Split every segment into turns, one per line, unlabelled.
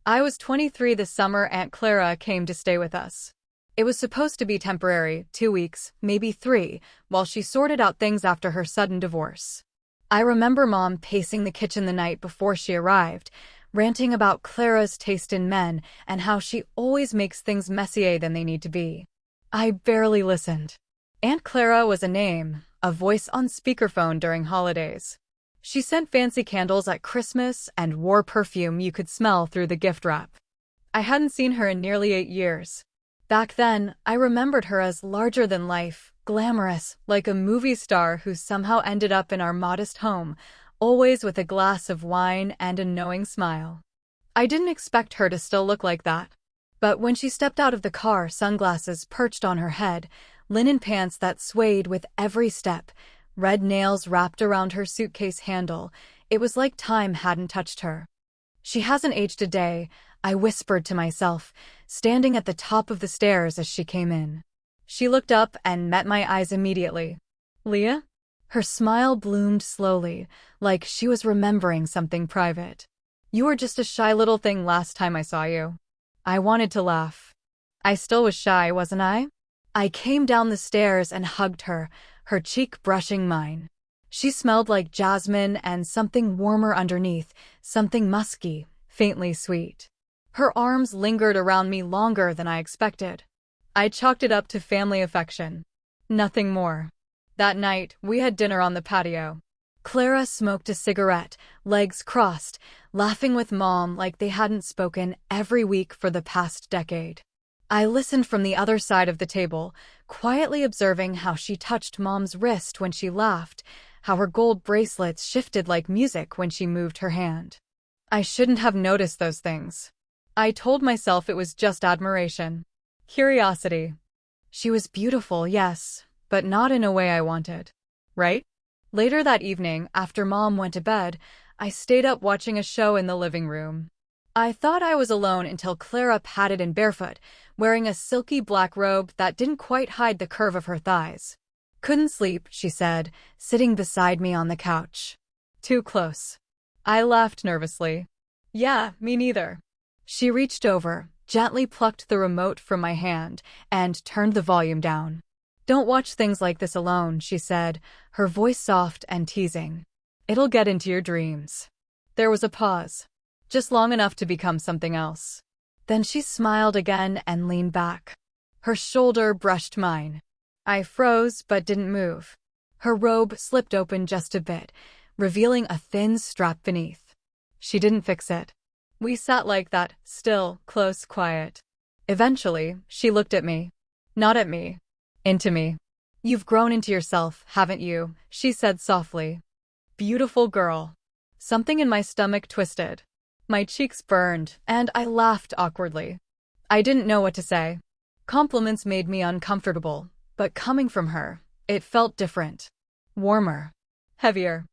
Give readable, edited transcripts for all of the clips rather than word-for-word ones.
I was 23 this summer. Aunt Clara came to stay with us. It was supposed to be temporary, 2 weeks, maybe 3, while she sorted out things after her sudden divorce. I remember Mom pacing the kitchen the night before she arrived, ranting about Clara's taste in men and how she always makes things messier than they need to be. I barely listened. Aunt Clara was a name, a voice on speakerphone during holidays. She sent fancy candles at Christmas and wore perfume you could smell through the gift wrap. I hadn't seen her in nearly 8 years. Back then, I remembered her as larger than life, glamorous, like a movie star who somehow ended up in our modest home, always with a glass of wine and a knowing smile. I didn't expect her to still look like that. But when she stepped out of the car, sunglasses perched on her head, linen pants that swayed with every step, red nails wrapped around her suitcase handle, it was like time hadn't touched her. She hasn't aged a day, I whispered to myself, standing at the top of the stairs as she came in. She looked up and met my eyes immediately. Leah? Her smile bloomed slowly, like she was remembering something private. You were just a shy little thing last time I saw you. I wanted to laugh. I still was shy, wasn't I? I came down the stairs and hugged her, her cheek brushing mine. She smelled like jasmine and something warmer underneath, something musky, faintly sweet. Her arms lingered around me longer than I expected. I chalked it up to family affection. Nothing more. That night, we had dinner on the patio. Clara smoked a cigarette, legs crossed, laughing with Mom like they hadn't spoken every week for the past decade. I listened from the other side of the table, quietly observing how she touched Mom's wrist when she laughed, how her gold bracelets shifted like music when she moved her hand. I shouldn't have noticed those things. I told myself it was just admiration. Curiosity. She was beautiful, yes, but not in a way I wanted. Right? Later that evening, after Mom went to bed, I stayed up watching a show in the living room. I thought I was alone until Clara padded in barefoot, wearing a silky black robe that didn't quite hide the curve of her thighs. Couldn't sleep, she said, sitting beside me on the couch. Too close. I laughed nervously. Yeah, me neither. She reached over, gently plucked the remote from my hand, and turned the volume down. Don't watch things like this alone, she said, her voice soft and teasing. It'll get into your dreams. There was a pause. Just long enough to become something else. Then she smiled again and leaned back. Her shoulder brushed mine. I froze but didn't move. Her robe slipped open just a bit, revealing a thin strap beneath. She didn't fix it. We sat like that, still, close, quiet. Eventually, she looked at me. Not at me. Into me. You've grown into yourself, haven't you? She said softly. Beautiful girl. Something in my stomach twisted. My cheeks burned, and I laughed awkwardly. I didn't know what to say. Compliments made me uncomfortable, but coming from her, it felt different. Warmer. Heavier.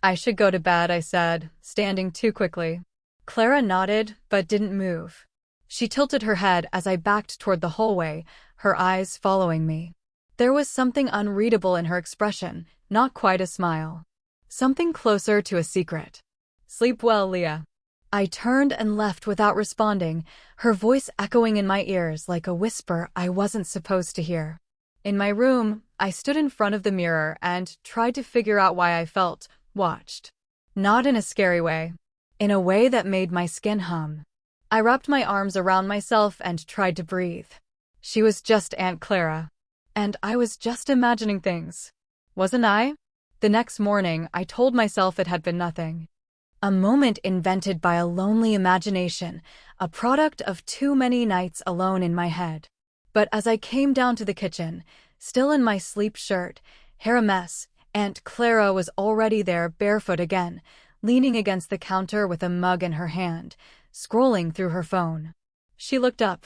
I should go to bed, I said, standing too quickly. Clara nodded, but didn't move. She tilted her head as I backed toward the hallway, her eyes following me. There was something unreadable in her expression, not quite a smile. Something closer to a secret. Sleep well, Leah. I turned and left without responding, her voice echoing in my ears like a whisper I wasn't supposed to hear. In my room, I stood in front of the mirror and tried to figure out why I felt watched. Not in a scary way. In a way that made my skin hum. I wrapped my arms around myself and tried to breathe. She was just Aunt Clara. And I was just imagining things. Wasn't I? The next morning, I told myself it had been nothing. A moment invented by a lonely imagination, a product of too many nights alone in my head. But as I came down to the kitchen, still in my sleep shirt, hair a mess, Aunt Clara was already there barefoot again, leaning against the counter with a mug in her hand, scrolling through her phone. She looked up.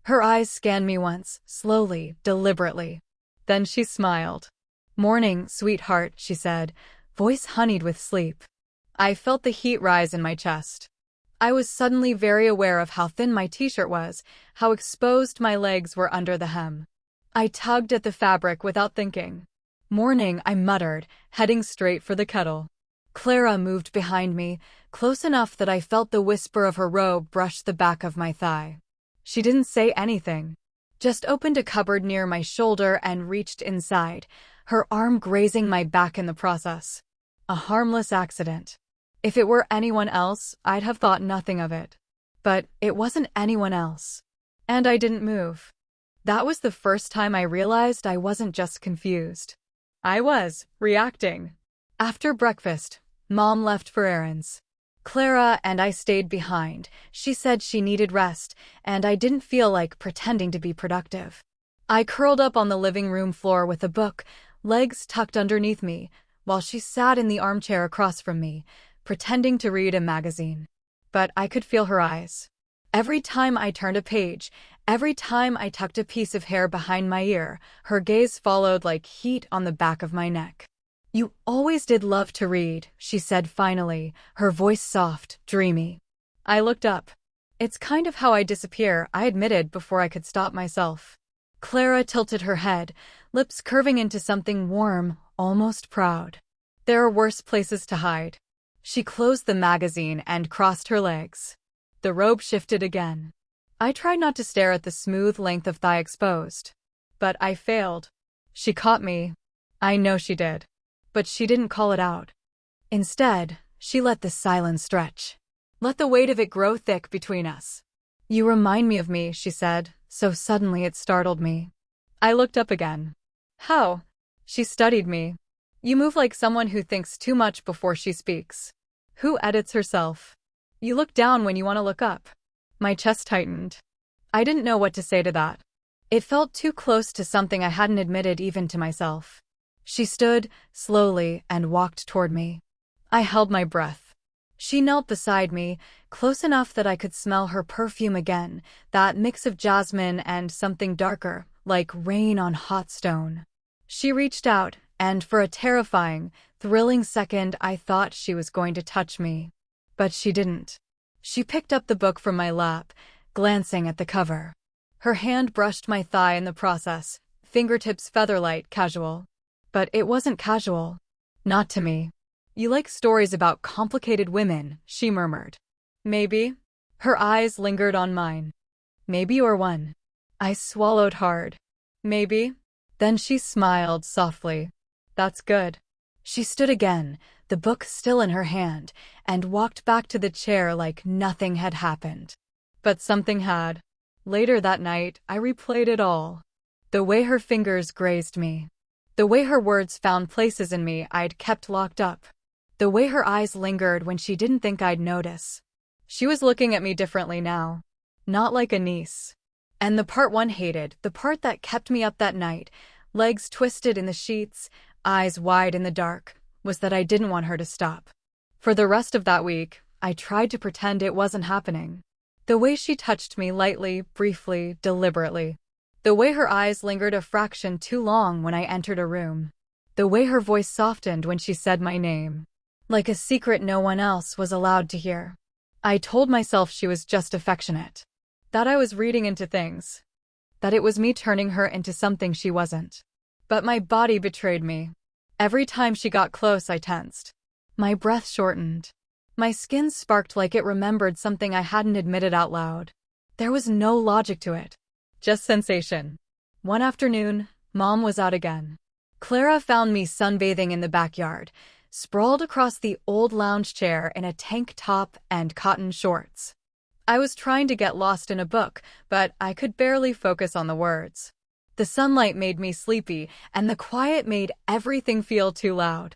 Her eyes scanned me once, slowly, deliberately. Then she smiled. Morning, sweetheart, she said, voice honeyed with sleep. I felt the heat rise in my chest. I was suddenly very aware of how thin my t-shirt was, how exposed my legs were under the hem. I tugged at the fabric without thinking. Morning, I muttered, heading straight for the kettle. Clara moved behind me, close enough that I felt the whisper of her robe brush the back of my thigh. She didn't say anything, just opened a cupboard near my shoulder and reached inside, her arm grazing my back in the process. A harmless accident. If it were anyone else, I'd have thought nothing of it. But it wasn't anyone else. And I didn't move. That was the first time I realized I wasn't just confused. I was reacting. After breakfast, Mom left for errands. Clara and I stayed behind. She said she needed rest, and I didn't feel like pretending to be productive. I curled up on the living room floor with a book, legs tucked underneath me, while she sat in the armchair across from me, pretending to read a magazine. But I could feel her eyes. Every time I turned a page, every time I tucked a piece of hair behind my ear, her gaze followed like heat on the back of my neck. "You always did love to read," she said finally, her voice soft, dreamy. I looked up. "It's kind of how I disappear," I admitted before I could stop myself. Clara tilted her head, lips curving into something warm, almost proud. "There are worse places to hide." She closed the magazine and crossed her legs. The robe shifted again. I tried not to stare at the smooth length of thigh exposed. But I failed. She caught me. I know she did. But she didn't call it out. Instead, she let the silence stretch. Let the weight of it grow thick between us. "You remind me of me," she said, so suddenly it startled me. I looked up again. "How?" She studied me. "You move like someone who thinks too much before she speaks. Who edits herself. You look down when you want to look up." My chest tightened. I didn't know what to say to that. It felt too close to something I hadn't admitted even to myself. She stood, slowly, and walked toward me. I held my breath. She knelt beside me, close enough that I could smell her perfume again, that mix of jasmine and something darker, like rain on hot stone. She reached out, and for a terrifying, thrilling second I thought she was going to touch me. But she didn't. She picked up the book from my lap, glancing at the cover. Her hand brushed my thigh in the process, fingertips featherlight, casual. But it wasn't casual. Not to me. "You like stories about complicated women," she murmured. "Maybe." Her eyes lingered on mine. "Maybe you're one." I swallowed hard. "Maybe." Then she smiled softly. "That's good." She stood again, the book still in her hand, and walked back to the chair like nothing had happened. But something had. Later that night, I replayed it all. The way her fingers grazed me. The way her words found places in me I'd kept locked up. The way her eyes lingered when she didn't think I'd notice. She was looking at me differently now. Not like a niece. And the part one hated, the part that kept me up that night, legs twisted in the sheets, eyes wide in the dark, was that I didn't want her to stop. For the rest of that week, I tried to pretend it wasn't happening. The way she touched me lightly, briefly, deliberately. The way her eyes lingered a fraction too long when I entered a room. The way her voice softened when she said my name. Like a secret no one else was allowed to hear. I told myself she was just affectionate. That I was reading into things. That it was me turning her into something she wasn't. But my body betrayed me. Every time she got close, I tensed. My breath shortened. My skin sparked like it remembered something I hadn't admitted out loud. There was no logic to it. Just sensation. One afternoon, Mom was out again. Clara found me sunbathing in the backyard, sprawled across the old lounge chair in a tank top and cotton shorts. I was trying to get lost in a book, but I could barely focus on the words. The sunlight made me sleepy, and the quiet made everything feel too loud.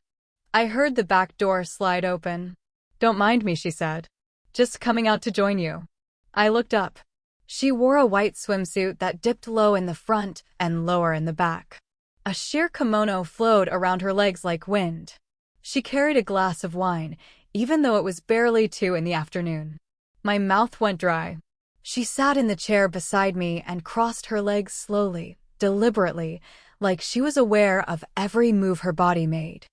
I heard the back door slide open. "Don't mind me," she said. "Just coming out to join you." I looked up. She wore a white swimsuit that dipped low in the front and lower in the back. A sheer kimono flowed around her legs like wind. She carried a glass of wine, even though it was barely 2 in the afternoon. My mouth went dry. She sat in the chair beside me and crossed her legs slowly, deliberately, like she was aware of every move her body made.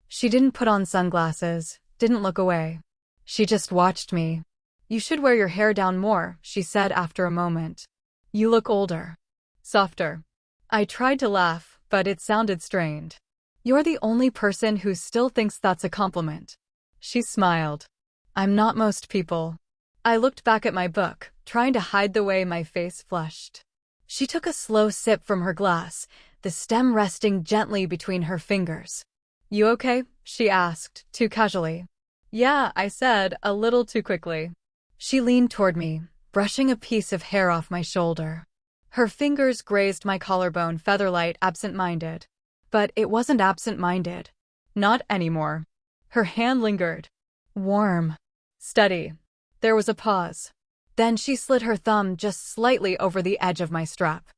She didn't put on sunglasses, didn't look away. She just watched me. "You should wear your hair down more," she said after a moment. "You look older. Softer." I tried to laugh, but it sounded strained. "You're the only person who still thinks that's a compliment." She smiled. I'm not most people. I looked back at my book, trying to hide the way my face flushed. She took a slow sip from her glass, the stem resting gently between her fingers. You okay? She asked, too casually. Yeah, I said, a little too quickly. She leaned toward me, brushing a piece of hair off my shoulder. Her fingers grazed my collarbone, featherlight, absent-minded. But it wasn't absent-minded. Not anymore. Her hand lingered. Warm. Steady. There was a pause. Then she slid her thumb just slightly over the edge of my strap.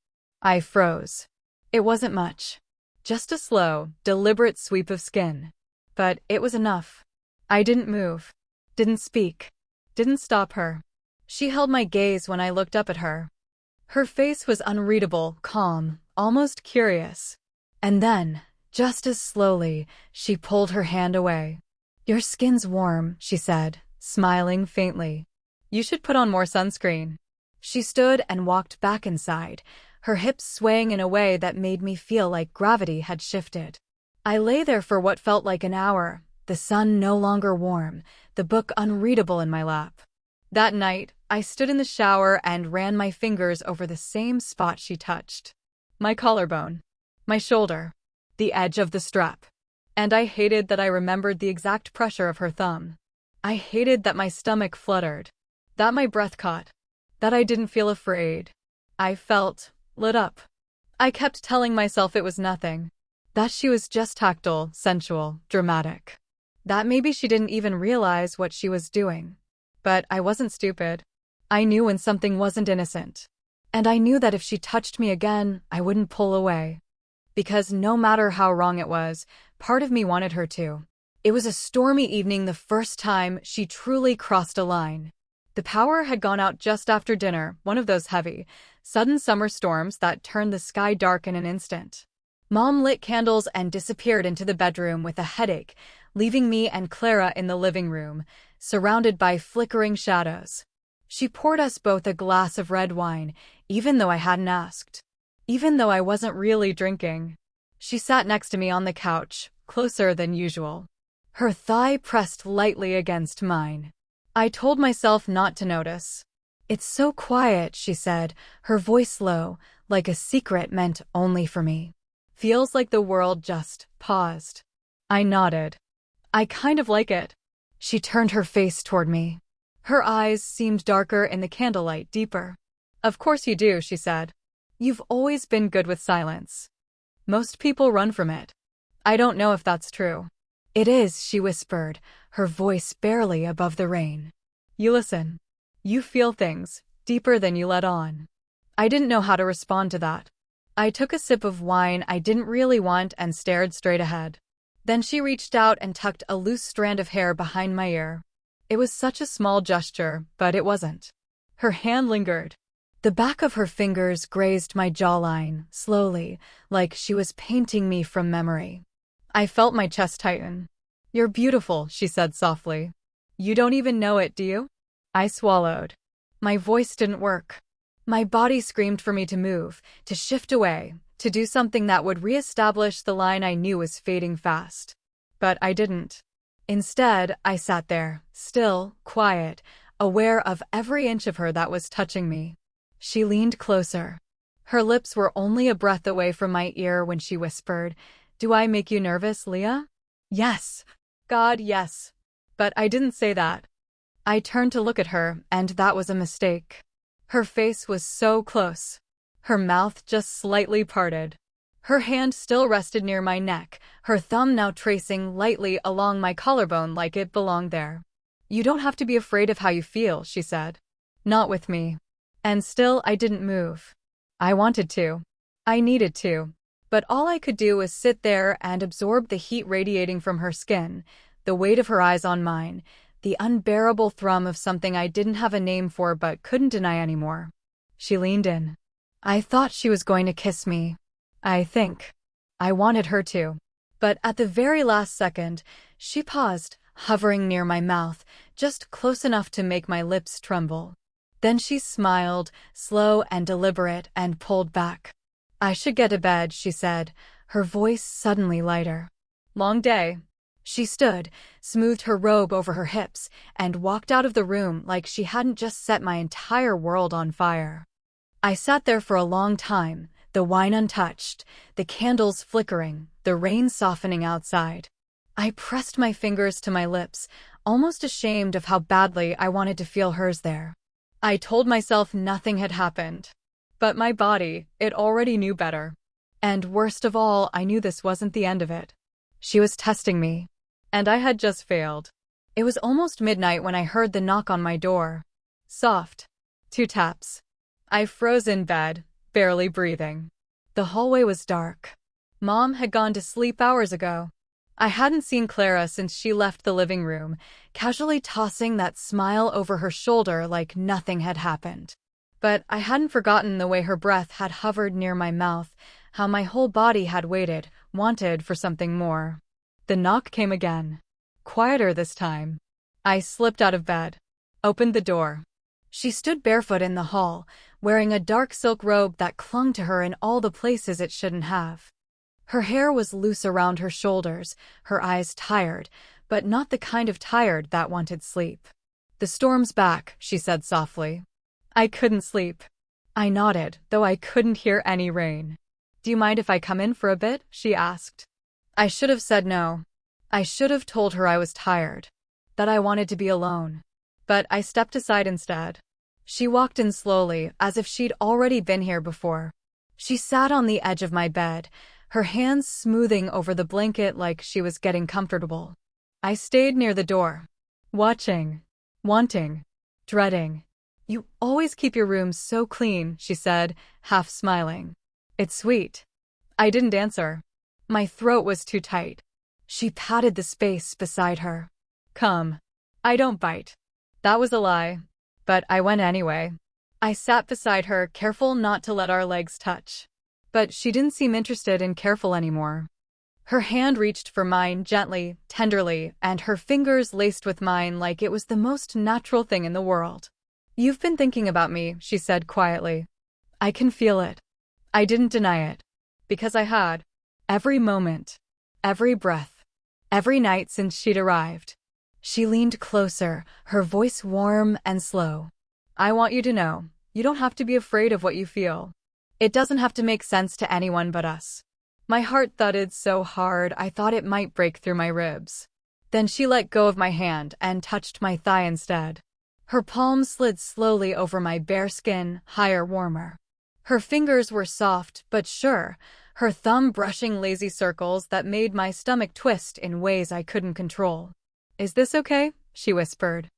I froze. It wasn't much. Just a slow, deliberate sweep of skin. But it was enough. I didn't move. Didn't speak. Didn't stop her. She held my gaze when I looked up at her. Her face was unreadable, calm, almost curious. And then, just as slowly, she pulled her hand away. Your skin's warm, she said, smiling faintly. You should put on more sunscreen. She stood and walked back inside, her hips swaying in a way that made me feel like gravity had shifted. I lay there for what felt like an hour, the sun no longer warm, the book unreadable in my lap. That night, I stood in the shower and ran my fingers over the same spot she touched. My collarbone. My shoulder. The edge of the strap. And I hated that I remembered the exact pressure of her thumb. I hated that my stomach fluttered. That my breath caught. That I didn't feel afraid. I felt lit up. I kept telling myself it was nothing. That she was just tactile, sensual, dramatic. That maybe she didn't even realize what she was doing. But I wasn't stupid. I knew when something wasn't innocent. And I knew that if she touched me again, I wouldn't pull away. Because no matter how wrong it was, part of me wanted her to. It was a stormy evening, the first time she truly crossed a line. The power had gone out just after dinner, one of those heavy, sudden summer storms that turned the sky dark in an instant. Mom lit candles and disappeared into the bedroom with a headache, leaving me and Clara in the living room, surrounded by flickering shadows. She poured us both a glass of red wine, even though I hadn't asked. Even though I wasn't really drinking. She sat next to me on the couch, closer than usual. Her thigh pressed lightly against mine. I told myself not to notice. It's so quiet, she said, her voice low, like a secret meant only for me. Feels like the world just paused. I nodded. I kind of like it. She turned her face toward me. Her eyes seemed darker in the candlelight, deeper. Of course you do, she said. You've always been good with silence. Most people run from it. I don't know if that's true. It is, she whispered, her voice barely above the rain. You listen. You feel things, deeper than you let on. I didn't know how to respond to that. I took a sip of wine I didn't really want and stared straight ahead. Then she reached out and tucked a loose strand of hair behind my ear. It was such a small gesture, but it wasn't. Her hand lingered. The back of her fingers grazed my jawline, slowly, like she was painting me from memory. I felt my chest tighten. You're beautiful, she said softly. You don't even know it, do you? I swallowed. My voice didn't work. My body screamed for me to move, to shift away, to do something that would reestablish the line I knew was fading fast. But I didn't. Instead, I sat there, still, quiet, aware of every inch of her that was touching me. She leaned closer. Her lips were only a breath away from my ear when she whispered, "Do I make you nervous, Leah?" Yes. God, yes. But I didn't say that. I turned to look at her, and that was a mistake. Her face was so close. Her mouth just slightly parted. Her hand still rested near my neck, her thumb now tracing lightly along my collarbone like it belonged there. You don't have to be afraid of how you feel, she said. Not with me. And still I didn't move. I wanted to. I needed to. But all I could do was sit there and absorb the heat radiating from her skin, the weight of her eyes on mine, the unbearable thrum of something I didn't have a name for but couldn't deny anymore. She leaned in. I thought she was going to kiss me. I think. I wanted her to. But at the very last second, she paused, hovering near my mouth, just close enough to make my lips tremble. Then she smiled, slow and deliberate, and pulled back. I should get to bed, she said, her voice suddenly lighter. Long day. She stood, smoothed her robe over her hips, and walked out of the room like she hadn't just set my entire world on fire. I sat there for a long time, the wine untouched, the candles flickering, the rain softening outside. I pressed my fingers to my lips, almost ashamed of how badly I wanted to feel hers there. I told myself nothing had happened. But my body, it already knew better. And worst of all, I knew this wasn't the end of it. She was testing me. And I had just failed. It was almost midnight when I heard the knock on my door. Soft. 2 taps. I froze in bed, barely breathing. The hallway was dark. Mom had gone to sleep hours ago. I hadn't seen Clara since she left the living room, casually tossing that smile over her shoulder like nothing had happened. But I hadn't forgotten the way her breath had hovered near my mouth, how my whole body had waited, wanted for something more. The knock came again. Quieter this time. I slipped out of bed. Opened the door. She stood barefoot in the hall, wearing a dark silk robe that clung to her in all the places it shouldn't have. Her hair was loose around her shoulders, her eyes tired, but not the kind of tired that wanted sleep. "The storm's back," she said softly. I couldn't sleep. I nodded, though I couldn't hear any rain. "Do you mind if I come in for a bit?" she asked. I should have said no. I should have told her I was tired, that I wanted to be alone. But I stepped aside instead. She walked in slowly, as if she'd already been here before. She sat on the edge of my bed, her hands smoothing over the blanket like she was getting comfortable. I stayed near the door, watching, wanting, dreading. "You always keep your room so clean," she said, half smiling. "It's sweet." I didn't answer. My throat was too tight. She patted the space beside her. "Come." "I don't bite." That was a lie. But I went anyway. I sat beside her, careful not to let our legs touch. But she didn't seem interested in careful anymore. Her hand reached for mine gently, tenderly, and her fingers laced with mine like it was the most natural thing in the world. "You've been thinking about me," she said quietly. "I can feel it." I didn't deny it. Because I had. Every moment. Every breath. Every night since she'd arrived. She leaned closer, her voice warm and slow. "I want you to know, you don't have to be afraid of what you feel. It doesn't have to make sense to anyone but us." My heart thudded so hard I thought it might break through my ribs. Then she let go of my hand and touched my thigh instead. Her palm slid slowly over my bare skin, higher, warmer. Her fingers were soft but sure, her thumb brushing lazy circles that made my stomach twist in ways I couldn't control. "Is this okay?" she whispered.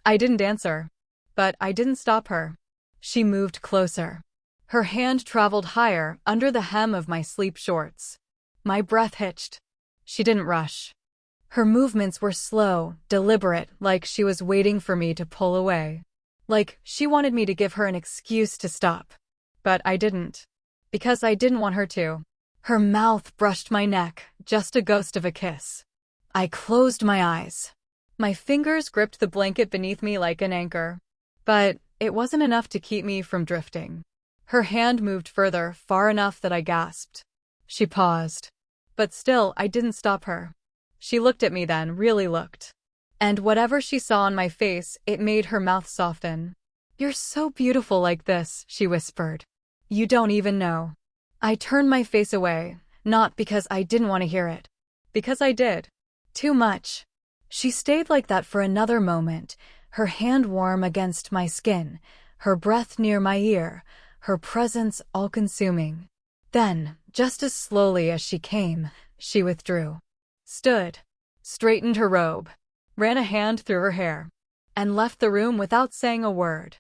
I didn't answer. But I didn't stop her. She moved closer. Her hand traveled higher, under the hem of my sleep shorts. My breath hitched. She didn't rush. Her movements were slow, deliberate, like she was waiting for me to pull away. Like she wanted me to give her an excuse to stop. But I didn't. Because I didn't want her to. Her mouth brushed my neck, just a ghost of a kiss. I closed my eyes. My fingers gripped the blanket beneath me like an anchor. But it wasn't enough to keep me from drifting. Her hand moved further, far enough that I gasped. She paused. But still, I didn't stop her. She looked at me then, really looked. And whatever she saw on my face, it made her mouth soften. "You're so beautiful like this," she whispered. "You don't even know." I turned my face away, not because I didn't want to hear it. Because I did. Too much. She stayed like that for another moment, her hand warm against my skin, her breath near my ear, her presence all-consuming. Then, just as slowly as she came, she withdrew. Stood. Straightened her robe. Ran a hand through her hair. And left the room without saying a word.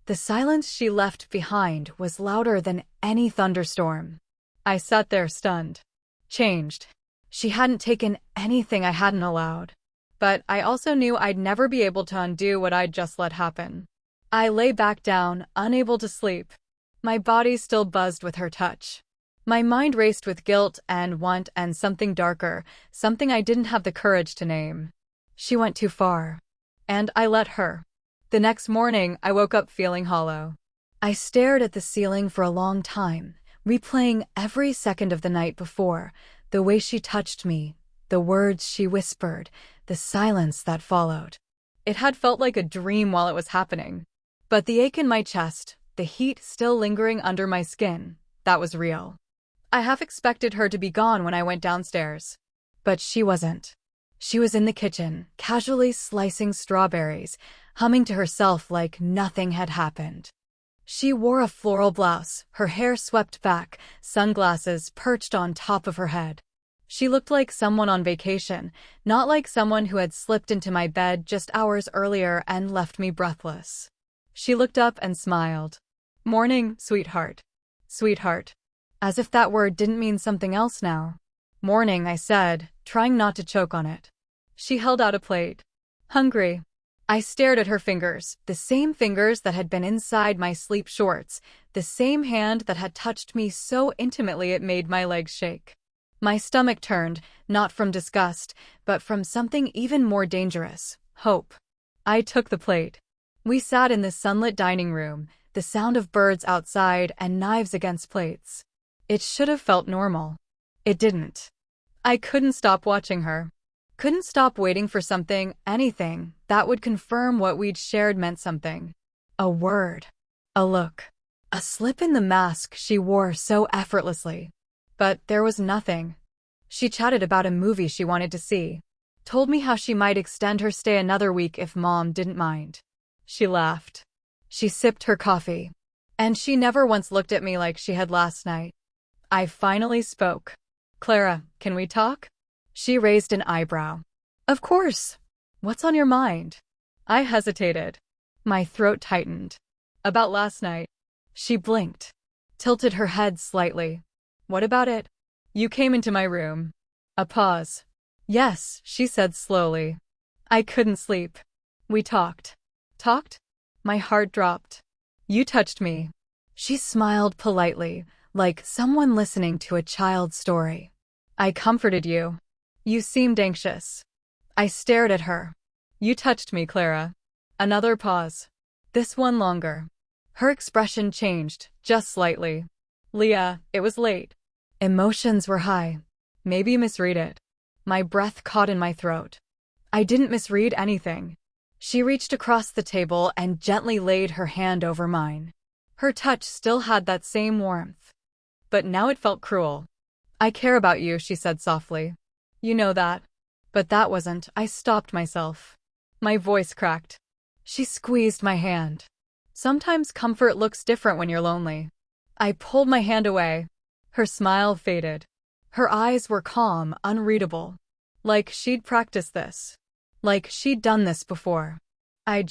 The silence she left behind was louder than any thunderstorm. I sat there stunned. Changed. She hadn't taken anything I hadn't allowed. But I also knew I'd never be able to undo what I'd just let happen. I lay back down, unable to sleep. My body still buzzed with her touch. My mind raced with guilt and want and something darker, something I didn't have the courage to name. She went too far. And I let her. The next morning, I woke up feeling hollow. I stared at the ceiling for a long time, replaying every second of the night before, the way she touched me, The words she whispered, the silence that followed. It had felt like a dream while it was happening. But the ache in my chest, the heat still lingering under my skin, that was real. I half expected her to be gone when I went downstairs. But she wasn't. She was in the kitchen, casually slicing strawberries, humming to herself like nothing had happened. She wore a floral blouse, her hair swept back, sunglasses perched on top of her head. She looked like someone on vacation, not like someone who had slipped into my bed just hours earlier and left me breathless. She looked up and smiled. "Morning, sweetheart." Sweetheart. As if that word didn't mean something else now. "Morning," I said, trying not to choke on it. She held out a plate. "Hungry?" I stared at her fingers, the same fingers that had been inside my sleep shorts, the same hand that had touched me so intimately it made my legs shake. My stomach turned, not from disgust, but from something even more dangerous, hope. I took the plate. We sat in the sunlit dining room, the sound of birds outside and knives against plates. It should have felt normal. It didn't. I couldn't stop watching her. Couldn't stop waiting for something, anything, that would confirm what we'd shared meant something. A word. A look. A slip in the mask she wore so effortlessly. But there was nothing. She chatted about a movie she wanted to see. Told me how she might extend her stay another week if Mom didn't mind. She laughed. She sipped her coffee. And she never once looked at me like she had last night. I finally spoke. "Clara, can we talk?" She raised an eyebrow. "Of course. What's on your mind?" I hesitated. My throat tightened. "About last night." She blinked. Tilted her head slightly. "What about it?" "You came into my room." A pause. "Yes," she said slowly. "I couldn't sleep. We talked." "Talked?" My heart dropped. "You touched me." She smiled politely, like someone listening to a child's story. "I comforted you. You seemed anxious." I stared at her. "You touched me, Clara." Another pause. This one longer. Her expression changed, just slightly. "Leah, it was late." Emotions were high. Maybe misread it. My breath caught in my throat. I didn't misread anything. She reached across the table and gently laid her hand over mine. Her touch still had that same warmth. But now it felt cruel. "I care about you," she said softly. "You know that." But that wasn't. I stopped myself. My voice cracked. She squeezed my hand. "Sometimes comfort looks different when you're lonely." I pulled my hand away. Her smile faded. Her eyes were calm, unreadable. Like she'd practiced this. Like she'd done this before. I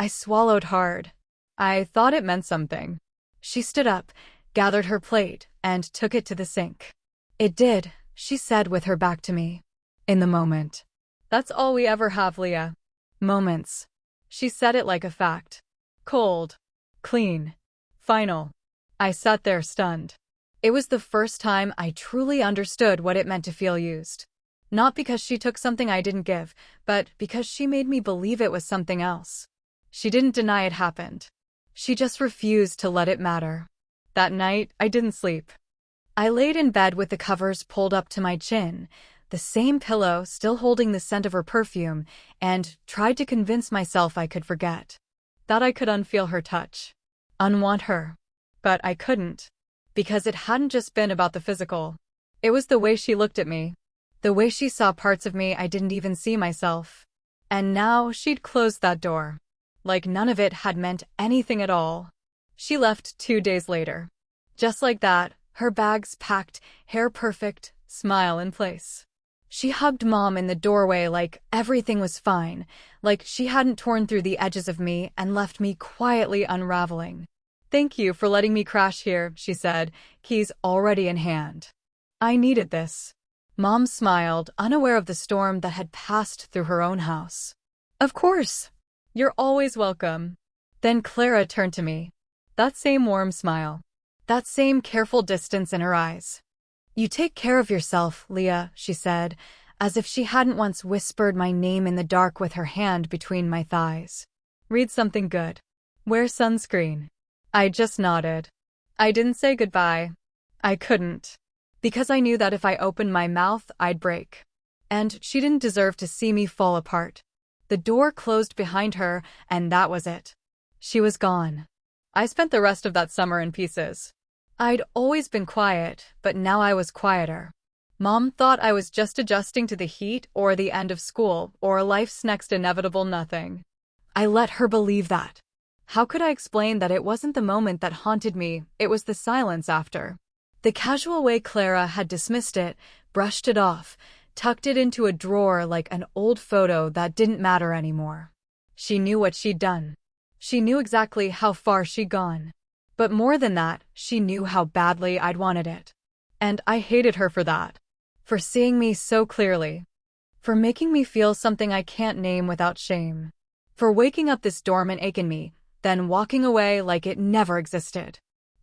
swallowed hard. I thought it meant something. She stood up, gathered her plate, and took it to the sink. "It did," she said with her back to me. "In the moment." "That's all we ever have, Leah. Moments." She said it like a fact. Cold. Clean. Final. I sat there stunned. It was the first time I truly understood what it meant to feel used. Not because she took something I didn't give, but because she made me believe it was something else. She didn't deny it happened. She just refused to let it matter. That night, I didn't sleep. I laid in bed with the covers pulled up to my chin, the same pillow still holding the scent of her perfume, and tried to convince myself I could forget. That I could unfeel her touch. Unwant her. But I couldn't. Because it hadn't just been about the physical. It was the way she looked at me. The way she saw parts of me I didn't even see myself. And now she'd closed that door. Like none of it had meant anything at all. She left 2 days later. Just like that, her bags packed, hair perfect, smile in place. She hugged Mom in the doorway like everything was fine, like she hadn't torn through the edges of me and left me quietly unraveling. "Thank you for letting me crash here," she said, keys already in hand. "I needed this." Mom smiled, unaware of the storm that had passed through her own house. "Of course. You're always welcome." Then Clara turned to me. That same warm smile. That same careful distance in her eyes. "You take care of yourself, Leah," she said, as if she hadn't once whispered my name in the dark with her hand between my thighs. "Read something good. Wear sunscreen." I just nodded. I didn't say goodbye. I couldn't. Because I knew that if I opened my mouth, I'd break. And she didn't deserve to see me fall apart. The door closed behind her, and that was it. She was gone. I spent the rest of that summer in pieces. I'd always been quiet, but now I was quieter. Mom thought I was just adjusting to the heat or the end of school or life's next inevitable nothing. I let her believe that. How could I explain that it wasn't the moment that haunted me, it was the silence after? The casual way Clara had dismissed it, brushed it off, tucked it into a drawer like an old photo that didn't matter anymore. She knew what she'd done. She knew exactly how far she'd gone. But more than that, she knew how badly I'd wanted it. And I hated her for that. For seeing me so clearly. For making me feel something I can't name without shame. For waking up this dormant ache in me, then walking away like it never existed.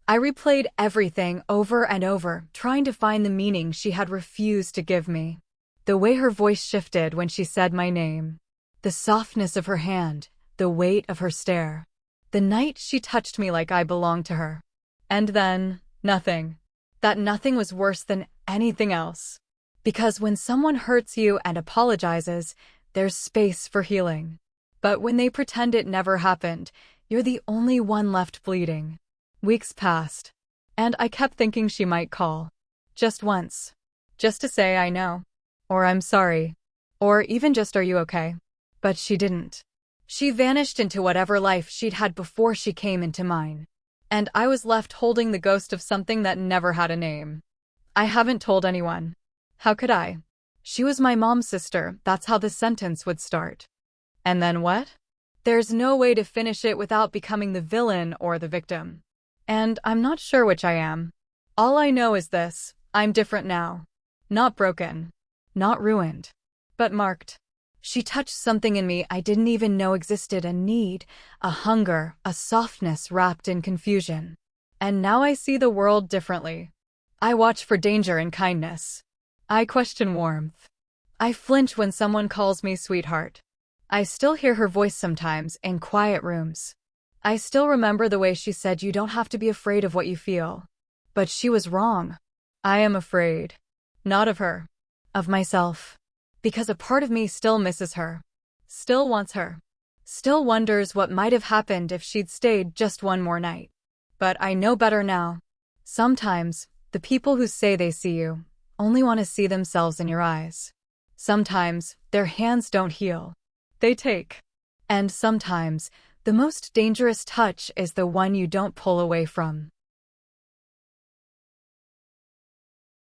I replayed everything over and over, trying to find the meaning she had refused to give me. The way her voice shifted when she said my name. The softness of her hand, the weight of her stare. The night she touched me like I belonged to her. And then, nothing. That nothing was worse than anything else. Because when someone hurts you and apologizes, there's space for healing. But when they pretend it never happened, you're the only one left bleeding. Weeks passed, and I kept thinking she might call. Just once. Just to say I know. Or I'm sorry. Or even just are you okay? But she didn't. She vanished into whatever life she'd had before she came into mine. And I was left holding the ghost of something that never had a name. I haven't told anyone. How could I? She was my mom's sister, that's how the sentence would start. And then what? There's no way to finish it without becoming the villain or the victim. And I'm not sure which I am. All I know is this, I'm different now. Not broken. Not ruined. But marked. She touched something in me I didn't even know existed, a need, a hunger, a softness wrapped in confusion. And now I see the world differently. I watch for danger and kindness. I question warmth. I flinch when someone calls me sweetheart. I still hear her voice sometimes in quiet rooms. I still remember the way she said you don't have to be afraid of what you feel. But she was wrong. I am afraid. Not of her. Of myself. Because a part of me still misses her. Still wants her. Still wonders what might have happened if she'd stayed just one more night. But I know better now. Sometimes, the people who say they see you only want to see themselves in your eyes. Sometimes, their hands don't heal. They take. And sometimes, the most dangerous touch is the one you don't pull away from.